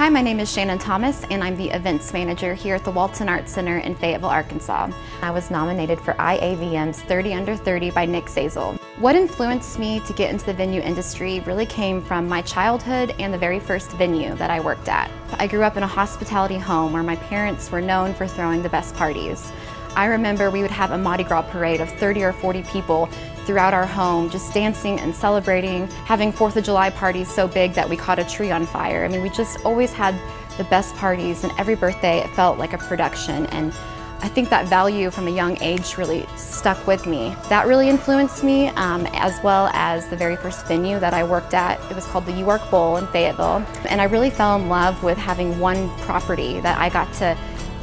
Hi, my name is Shannon Thomas, and I'm the events manager here at the Walton Arts Center in Fayetteville, Arkansas. I was nominated for IAVM's 30 Under 30 by Nick Zazel. What influenced me to get into the venue industry really came from my childhood and the very first venue that I worked at. I grew up in a hospitality home where my parents were known for throwing the best parties. I remember we would have a Mardi Gras parade of 30 or 40 people throughout our home, just dancing and celebrating, having 4th of July parties so big that we caught a tree on fire. I mean, we just always had the best parties, and every birthday it felt like a production. And I think that value from a young age really stuck with me. That really influenced me, as well as the very first venue that I worked at. It was called the U Ark Bowl in Fayetteville. And I really fell in love with having one property that I got to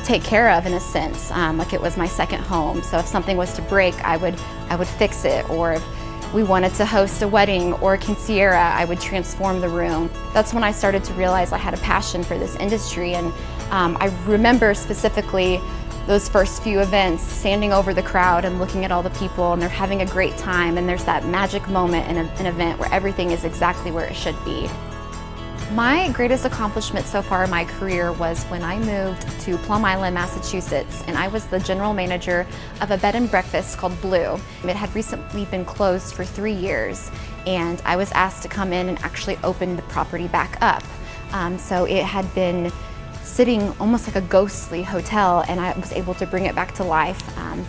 take care of, in a sense, like it was my second home. So if something was to break, I would fix it, or if we wanted to host a wedding or a quinceañera, I would transform the room. That's when I started to realize I had a passion for this industry, and I remember specifically those first few events, standing over the crowd and looking at all the people, and they're having a great time, and there's that magic moment in an event where everything is exactly where it should be. My greatest accomplishment so far in my career was when I moved to Plum Island, Massachusetts, and I was the general manager of a bed and breakfast called Blue. It had recently been closed for 3 years, and I was asked to come in and actually open the property back up. So it had been sitting almost like a ghostly hotel, and I was able to bring it back to life,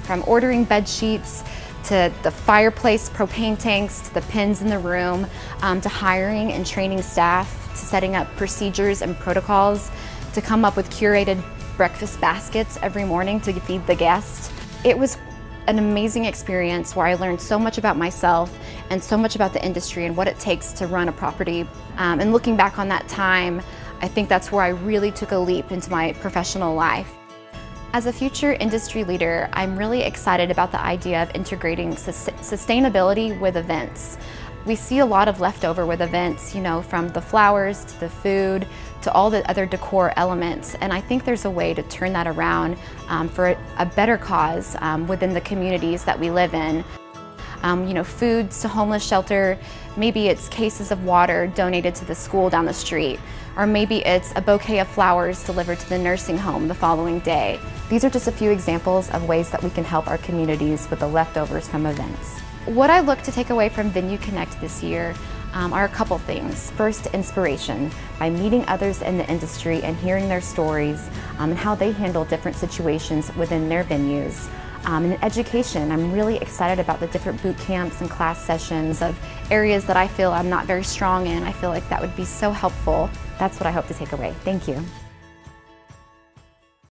from ordering bed sheets to the fireplace propane tanks, to the pins in the room, to hiring and training staff, to setting up procedures and protocols, to come up with curated breakfast baskets every morning to feed the guests. It was an amazing experience where I learned so much about myself and so much about the industry and what it takes to run a property. And looking back on that time, I think that's where I really took a leap into my professional life. As a future industry leader, I'm really excited about the idea of integrating sustainability with events. We see a lot of leftover with events, you know, from the flowers to the food to all the other decor elements, and I think there's a way to turn that around for a better cause within the communities that we live in. You know, foods to homeless shelter, maybe it's cases of water donated to the school down the street, or maybe it's a bouquet of flowers delivered to the nursing home the following day. These are just a few examples of ways that we can help our communities with the leftovers from events. What I look to take away from Venue Connect this year are a couple things. First, inspiration, by meeting others in the industry and hearing their stories and how they handle different situations within their venues. And education, I'm really excited about the different boot camps and class sessions of areas that I feel I'm not very strong in. I feel like that would be so helpful. That's what I hope to take away. Thank you.